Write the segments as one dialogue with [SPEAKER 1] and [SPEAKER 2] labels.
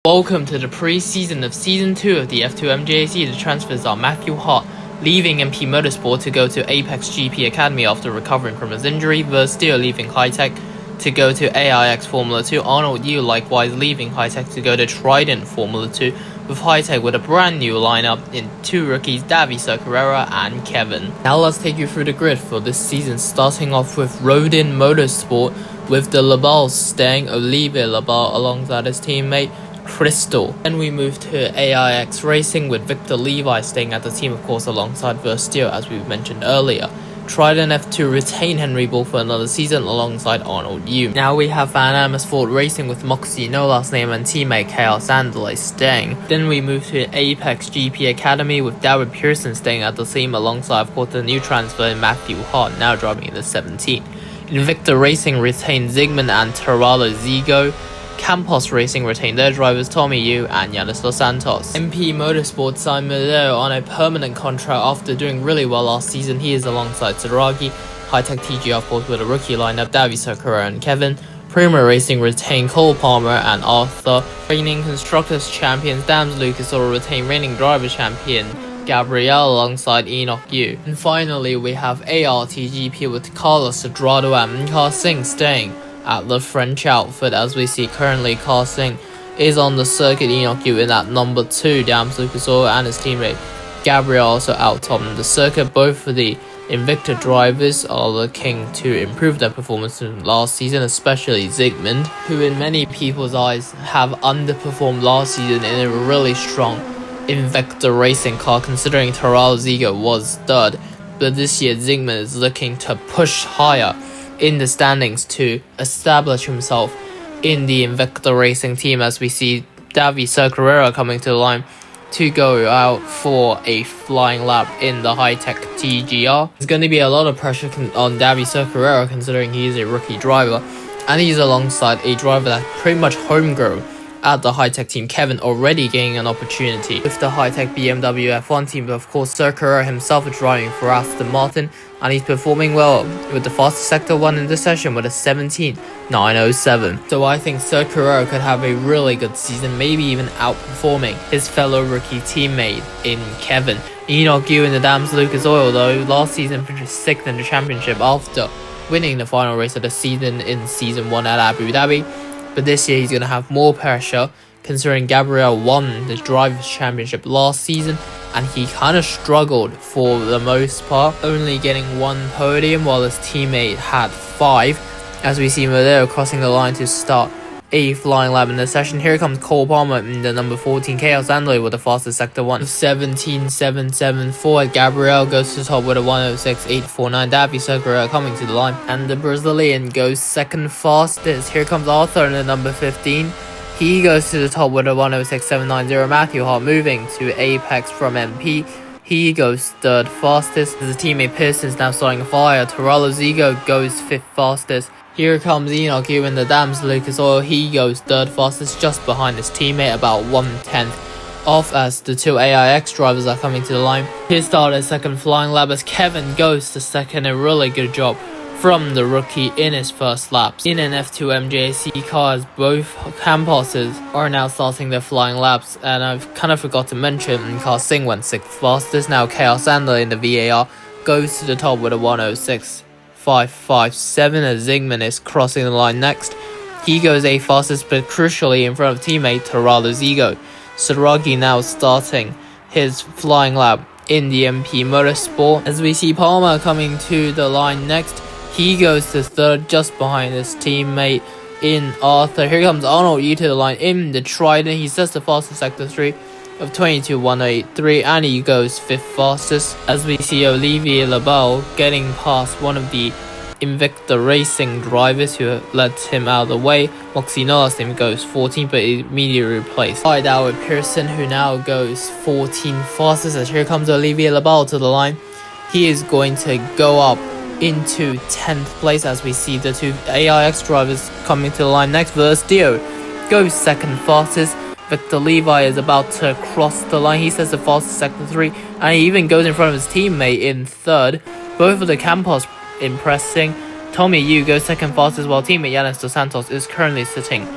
[SPEAKER 1] Welcome to the preseason of Season 2 of the F.2.M.J.A.C. The transfers are Matthew Hart leaving MP Motorsport to go to Apex GP Academy after recovering from his injury, Versteer leaving High-Tech to go to AIX Formula 2, Arnold Yu likewise leaving High-Tech to go to Trident Formula 2, with High-Tech with a brand new lineup in two rookies, Davison Carrera and Kevin. Now let's take you through the grid for this season, starting off with Rodin Motorsport, with the Labals staying, Olivier Labal alongside his teammate Crystal. Then we move to AIX Racing with Victor Levi staying at the team, of course, alongside Versteer, as we mentioned earlier. Trident F2 retain Henry Ball for another season alongside Arnold Yu. Now we have Van Amersfoort Racing with Moxie, no last name, and teammate Chaos Andalay staying. Then we move to Apex GP Academy with David Pearson staying at the team alongside, of course, the new transfer Matthew Hart, now driving in the 17. Invicta Racing retain Zygmunt and Terralo Zigo. Campos Racing retained their drivers Tommy Yu and Yanis Dos Santos. MP Motorsport signed Medeo on a permanent contract after doing really well last season. He is alongside Sadragi. High-Tech TG, of course, with a rookie lineup, Davison Carrera and Kevin. Prima Racing retained Cole Palmer and Arthur. Reigning Constructors Champions Dams Lucas will retain reigning driver champion Gabriel alongside Enoch Yu. And finally, we have ARTGP with Carlos Sadrado and Car Singh staying at the French outfit. As we see currently, Car Singh is on the circuit, Enoch Yu in at number 2, Dams Lucas Oil and his teammate Gabriel also out top on the circuit. Both of the Invicta drivers are looking to improve their performance from last season, especially Zygmunt, who in many people's eyes have underperformed last season in a really strong Invicta racing car, considering Terralo Zigo was third. But this year Zygmunt is looking to push higher in the standings to establish himself in the Invicta Racing team, as we see Davison Carrera coming to the line to go out for a flying lap in the High-Tech TGR. There's going to be a lot of pressure on Davison Carrera, considering he is a rookie driver and he's alongside a driver that's pretty much homegrown at the High-Tech team, Kevin, already gaining an opportunity with the High-Tech BMW F1 team. But of course, Sir Carrera himself is driving for Aston Martin and he's performing well with the fastest Sector 1 in the session with a 17.907. So I think Sir Carrera could have a really good season, maybe even outperforming his fellow rookie teammate in Kevin. Enoch Yu in the Dams Lucas Oil, though, last season finished 6th in the championship after winning the final race of the season in Season 1 at Abu Dhabi. But this year he's going to have more pressure, considering Gabriel won the Drivers' Championship last season and he kind of struggled for the most part, only getting 1 podium while his teammate had 5. As we see Medeo crossing the line to start a flying lap in the session. Here comes Cole Palmer in the number 14, Chaos Andalay with the fastest Sector 1. 17.774. Gabriel goes to the top with a 106.849. Davison Carrera coming to the line. And the Brazilian goes second fastest. Here comes Arthur in the number 15. He goes to the top with a 106.790. Matthew Hart moving to Apex from MP. He goes third fastest. His teammate Pearson is now starting a fire. Terralo Zigo goes 5th fastest. Here comes Enoch Yu in the Dams Lucas Oil. He goes third fastest, just behind his teammate, about 1/10 off, as the two AIX drivers are coming to the line. He started second flying lap as Kevin goes to second. A really good job from the rookie in his first laps. In an F.2.M.J.A.C. car, as both Camposes are now starting their flying laps. And I've kind of forgot to mention, Car Singh went 6th fastest. Now Chaos Andalay in the VAR goes to the top with a 106.557 as Zygmunt is crossing the line next. He goes 8th fastest, but crucially in front of teammate Terralo Zigo. Sadragi now starting his flying lap in the MP Motorsport. As we see Palmer coming to the line next, he goes to 3rd, just behind his teammate in Arthur. Here comes Arnold Yu to the line in the Trident. He sets the fastest Sector 3 of 22.183 and he goes 5th fastest. As we see Olivier Labal getting past one of the Invicta Racing drivers who led him out of the way. Moxie, no last name, goes 14th but immediately replaced by David Pearson, who now goes 14th fastest. As here comes Olivier Labal to the line. He is going to go up into 10th place, as we see the two AIX drivers coming to the line next. Versteer goes 2nd fastest. Victor Levi is about to cross the line. He sets the fastest Sector 3 and he even goes in front of his teammate in 3rd. Both of the Campos impressing. Tommy Yu goes 2nd fastest while teammate Yanis Dos Santos is currently sitting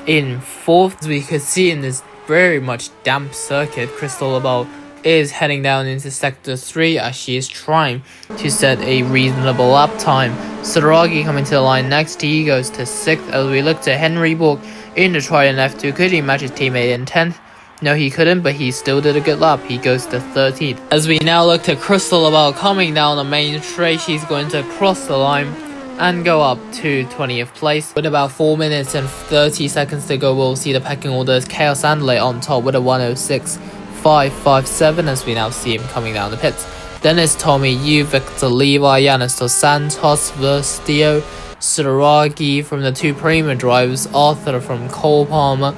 [SPEAKER 1] In 4th, as we could see in this very much damp circuit, Crystal Ball is heading down into Sector 3 as she is trying to set a reasonable lap time. Sadragi coming to the line next, he goes to 6th as we look to Henry Borg in the Trident F2. Could he match his teammate in 10th? No, he couldn't, but he still did a good lap. He goes to 13th. As we now look to Crystal Ball coming down the main straight, she's going to cross the line and go up to 20th place. With about 4 minutes and 30 seconds to go, we'll see the pecking order as Chaos Andale on top with a 106.557 as we now see him coming down the pits. Then it's Tommy Yu, Victor Levi, Yanis Dos Santos, Verstio, Suragi from the 2 Prima drivers, Arthur from Cole Palmer,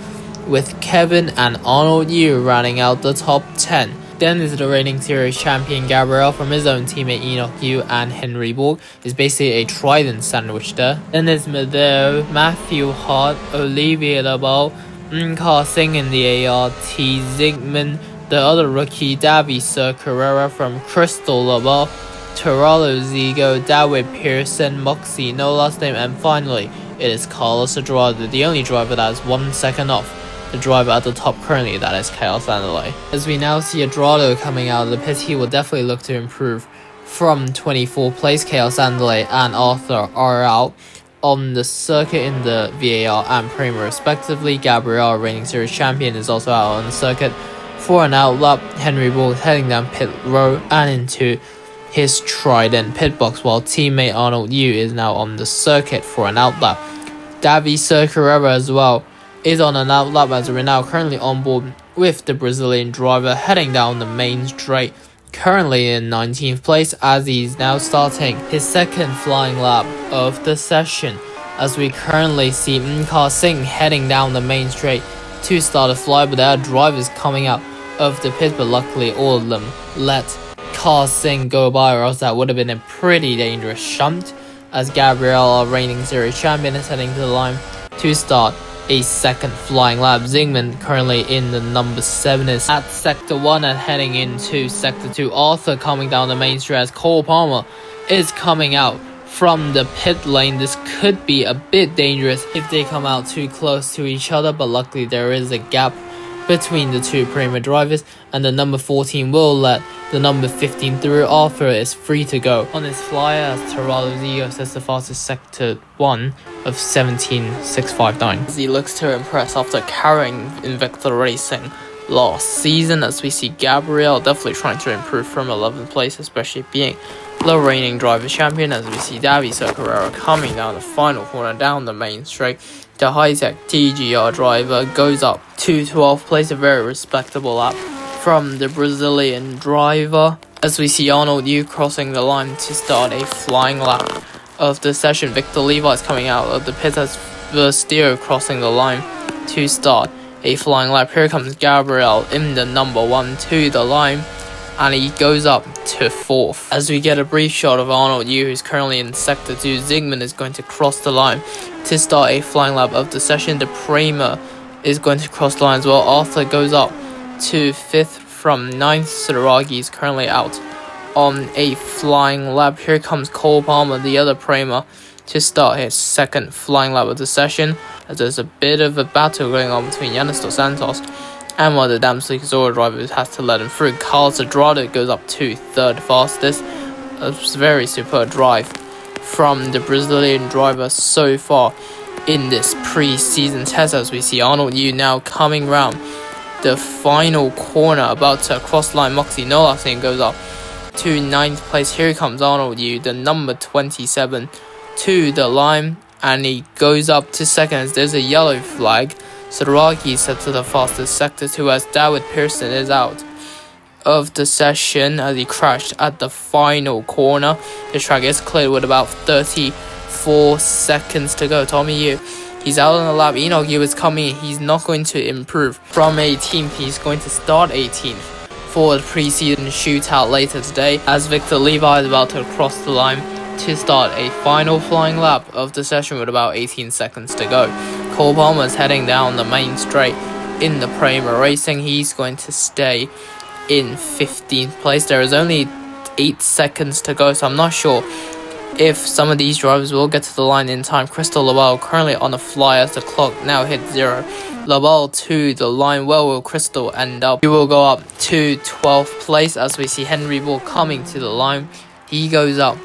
[SPEAKER 1] with Kevin and Arnold Yu rounding out the top 10. Then is the reigning series champion Gabriel from his own teammate Enoch Yu and Henry Borg. Is basically a trident sandwich there. Then there's Medeo, Matthew Hart, Olivier Lebel, Ka Singh in the ART, Zigman, the other rookie Davy Sir Carrera from Crystal Lebel, Terralo Zigo, David Pearson, Moxie, no last name, and finally it is Carlos Adrada, the only driver that is 1 second off the driver at the top currently, that is Chaos Andale. As we now see Adrado coming out of the pit, he will definitely look to improve from 24th place. Chaos Andale and Arthur are out on the circuit in the VAR and Prima respectively. Gabriel, reigning series champion, is also out on the circuit for an out lap. Henry Borg heading down pit row and into his Trident pit box, while teammate Arnold Yu is now on the circuit for an out lap. Davi Sir Carrera as well is on an out lap as we're now currently on board with the Brazilian driver heading down the main straight, currently in 19th place as he's now starting his second flying lap of the session, as we currently see Ka Singh heading down the main straight to start a fly, but there are drivers coming out of the pit, but luckily all of them let Ka Singh go by, or else that would have been a pretty dangerous shunt, as Gabriel, our reigning series champion, is heading to the line to start a second flying lap. Zingman, currently in the number 7, is at Sector 1 and heading into Sector 2. Arthur coming down the main straight as Cole Palmer is coming out from the pit lane. This could be a bit dangerous if they come out too close to each other, but luckily there is a gap between the 2 Prima drivers, and the number 14 will let the number 15 through. Arthur is free to go on his flyer as Terralo Zigo sets the fastest Sector 1 of 17.659. As he looks to impress after carrying Invicta Racing last season, as we see Gabriel definitely trying to improve from 11th place, especially being the reigning driver champion, as we see Davi Sir Carrera coming down the final corner down the main straight. The high-tech TGR driver goes up to 12th place, a very respectable lap from the Brazilian driver, as we see Arnold Yu crossing the line to start a flying lap of the session. Victor Levi is coming out of the pit as Verstio crossing the line to start a flying lap. Here comes Gabriel in the number 1 to the line, and he goes up to 4th. As we get a brief shot of Arnold Yu, who's currently in Sector 2, Zingman is going to cross the line to start a flying lap of the session. The Prima is going to cross the line as well. Arthur goes up to 5th from 9th. Suragi is currently out on a flying lap. Here comes Cole Palmer, the other Prima, to start his second flying lap of the session, as there's a bit of a battle going on between Yanis Dos Santos and one of the damn Zora drivers has to let him through. Carlos Adrada goes up to 3rd fastest. A very superb drive from the Brazilian driver so far in this pre-season test, as we see Arnold Yu now coming round the final corner, about to cross the line. Moxie Nolasing goes up to 9th place. Here comes Arnold Yu, the number 27, to the line, and he goes up to 2nd as there's a yellow flag. Suragi set to the fastest Sector 2 as David Pearson is out of the session as he crashed at the final corner. The track is cleared with about 34 seconds to go. Tommy Yu, he's out on the lap. Enoch Yu is coming. He's not going to improve from 18th. He's going to start 18th for the preseason shootout later today, as Victor Levi is about to cross the line to start a final flying lap of the session with about 18 seconds to go. Cole Palmer is heading down the main straight in the Prima Racing. He's going to stay in 15th place. There is only 8 seconds to go, so I'm not sure if some of these drivers will get to the line in time. Crystal Lobel currently on the fly as the clock now hits 0. Lobel to the line. Where will Crystal end up? He will go up to 12th place as we see Henry Ball coming to the line. He goes up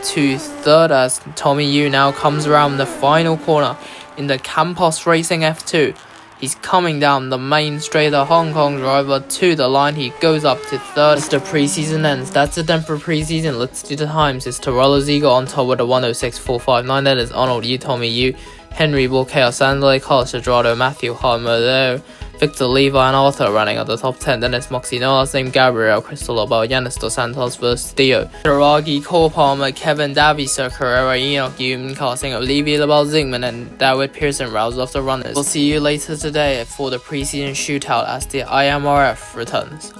[SPEAKER 1] to 3rd as Tommy Yu now comes around the final corner in the Campos Racing F2. He's coming down the main straight, the Hong Kong driver to the line. He goes up to 3rd as the preseason ends. That's it then for preseason. Let's do the times. It's Torello Ziegler on top with a 106.459. That is Arnold Yu, Tommy Yu, Henry Ball, Chaos Sandley, Carlos Edrado, Matthew Harmer, Victor Levi and Arthur running at the top 10. Then it's Moxie Noah, same Gabriel, Crystal Lobel, Yanis Dos Santos versus Theo, Hiragi, Cole Palmer, Kevin Davy, Sir Carrera, Enoch Hume, casting Olivier Lobel, Zingman, and David Pearson rounds off the runners. We'll see you later today for the preseason shootout as the IMRF returns.